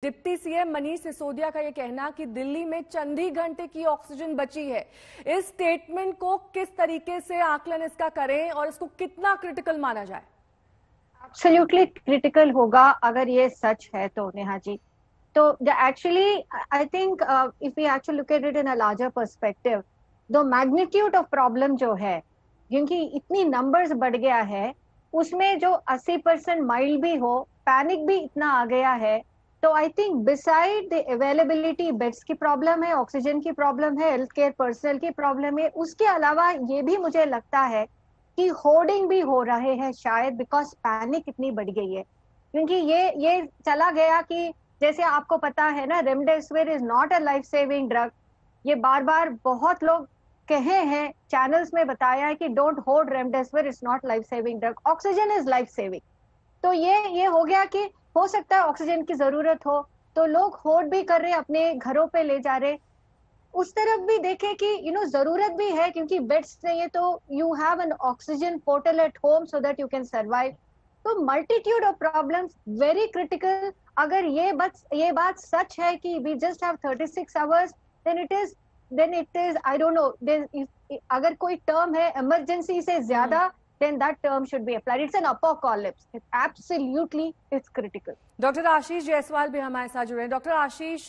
Deputy CM Manish Sisodia का यह कहना कि दिल्ली में चंद ही घंटे की ऑक्सीजन बची है। इस स्टेटमेंट को किस तरीके से आकलन इसका करें और इसको कितना क्रिटिकल माना जाए? एब्सोल्युटली क्रिटिकल होगा अगर ये सच है तो नेहा जी। तो actually I think if we actually look at it in a larger perspective, the magnitude of problem जो है, क्योंकि इतनी नंबर्स बढ़ गया है, उसमें जो 80% माइल्ड भी हो, पैनिक भी इतना आ गया है। तो I think beside the availability, beds की प्रॉब्लम है, ऑक्सीजन की प्रॉब्लम है, हेल्थ केयर पर्सनल की प्रॉब्लम है, उसके अलावा ये भी मुझे लगता है कि होर्डिंग भी हो रहे हैं शायद, बिकॉज पैनिक इतनी बढ़ गई है। क्योंकि ये चला गया कि जैसे आपको पता है ना, remdesivir is not a life saving drug. ये बार बार बहुत लोग कहे हैं, चैनल्स में बताया है कि don't hold remdesivir, is not life saving drug, oxygen is life saving. तो ये हो गया कि हो सकता है ऑक्सीजन की जरूरत हो तो लोग होल्ड भी कर रहे, अपने घरों पे ले जा रहे। उस तरफ भी देखें कि जरूरत भी है, क्योंकि बेड्स नहीं है तो you have an oxygen portal at home so that you can survive. तो multitude of problems, very critical. अगर ये बात सच है कि we just have 36 hours, then it is I don't know, then अगर कोई टर्म है इमरजेंसी से ज्यादा, then that term should be applied. It's an apocalypse. It's critical. Doctor Ashish Jaiswal भी हमारे साथ जुड़े हैं। डॉक्टर आशीष,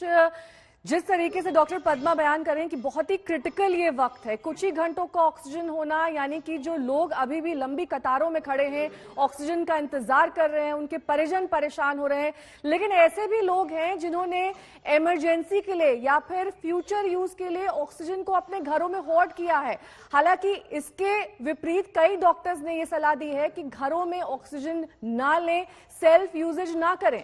जिस तरीके से डॉक्टर पद्मा बयान कर रहे हैं कि बहुत ही क्रिटिकल ये वक्त है, कुछ ही घंटों का ऑक्सीजन होना, यानी कि जो लोग अभी भी लंबी कतारों में खड़े हैं, ऑक्सीजन का इंतजार कर रहे हैं, उनके परिजन परेशान हो रहे हैं। लेकिन ऐसे भी लोग हैं जिन्होंने इमरजेंसी के लिए या फिर फ्यूचर यूज के लिए ऑक्सीजन को अपने घरों में होर्ड किया है। हालांकि इसके विपरीत कई डॉक्टर्स ने यह सलाह दी है कि घरों में ऑक्सीजन ना लें, सेल्फ यूजेज ना करें।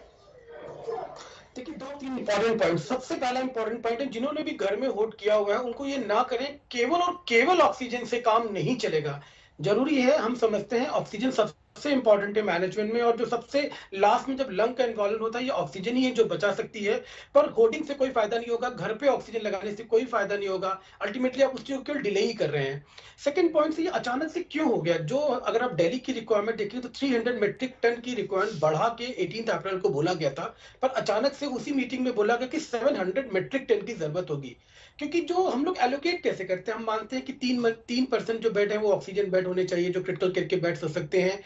देखिए, दो तीन इंपॉर्टेंट पॉइंट। सबसे पहला इंपॉर्टेंट पॉइंट है, जिन्होंने भी घर में होल्ड किया हुआ है उनको ये ना करें। केवल और केवल ऑक्सीजन से काम नहीं चलेगा। जरूरी है, हम समझते हैं ऑक्सीजन सबसे इंपॉर्टेंट है मैनेजमेंट में, और जो सबसे लास्ट में जब लंग का इन्वॉल्व होता है, ये ऑक्सीजन ही है जो बचा सकती है। पर होर्डिंग से कोई फायदा नहीं होगा, घर पे ऑक्सीजन लगाने से कोई फायदा नहीं होगा। अल्टीमेटली आप उसको केवल डिले ही कर रहे हैं। सेकंड पॉइंट से, ये अचानक से क्यों हो गया? जो अगर आप दिल्ली की रिक्वायरमेंट देखिए तो 300 मेट्रिक टन की रिक्वायरमेंट बढ़ा के 18 अप्रैल को बोला गया था, पर अचानक से उसी मीटिंग में बोला गया कि 700 मेट्रिक टन की जरूरत होगी। क्योंकि जो हम लोग एलोकेट कैसे करते हैं, हम मानते हैं कि 3% जो बेड है वो ऑक्सीजन बेड होने चाहिए, जो क्रिटिकल केयर के बेड्स हो सकते हैं।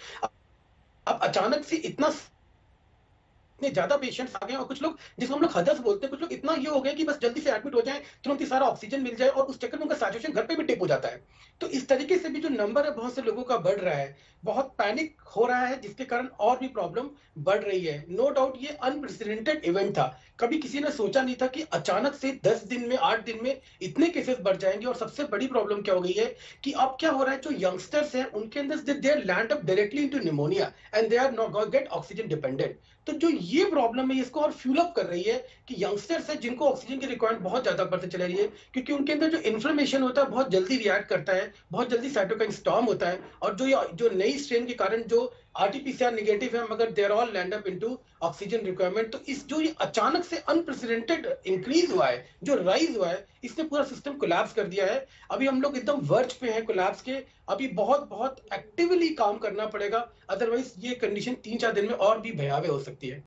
अब अचानक से इतने ज्यादा पेशेंट्स आ गए, और कुछ लोग, जिसको हम लोग हदस बोलते हैं, कुछ लोग इतना ये हो गए कि बस जल्दी से एडमिट हो जाए, तुरंत ही सारा ऑक्सीजन मिल जाए, और उस चक्कर में उनका सैचुरेशन घर पे भी टिप हो जाता है। तो इस तरीके से भी जो नंबर है बहुत से लोगों का बढ़ रहा है, बहुत पैनिक हो रहा है, जिसके कारण और भी प्रॉब्लम बढ़ रही है। नो डाउट ये अनप्रेसिडेंटेड इवेंट था। कभी किसी ने सोचा नहीं था कि अचानक से 10 दिन में, 8 दिन में इतने केसेस बढ़ जाएंगे। और सबसे बड़ी प्रॉब्लम क्या हो गई है कि अब क्या हो रहा है, जो यंगस्टर्स हैं उनके अंदर they are land up directly into pneumonia and they are not get oxygen dependent. तो जो ये प्रॉब्लम है इसको और फ्यूल अप कर रही है कि यंगस्टर्स है जिनको ऑक्सीजन की रिक्वायरमेंट बहुत ज्यादा बढ़ते चले रही है, क्योंकि उनके अंदर जो इन्फ्लेमेशन होता है बहुत जल्दी रिएक्ट करता है, बहुत जल्दी साइटोकाइन स्टॉर्म होता है। और जो नई स्ट्रेन के कारण जो आरटीपीसीआर नेगेटिव है, मगर they are all land up into oxygen requirement. तो इस जो ये अचानक से अनप्रेसिडेंटेड इंक्रीज हुआ है, जो राइज हुआ है, इसने पूरा सिस्टम कोलैप्स कर दिया है। अभी हम लोग एकदम वर्ज पे हैं कोलैप्स के। अभी बहुत बहुत एक्टिवली काम करना पड़ेगा, अदरवाइज ये कंडीशन 3-4 दिन में और भी भयावह हो सकती है।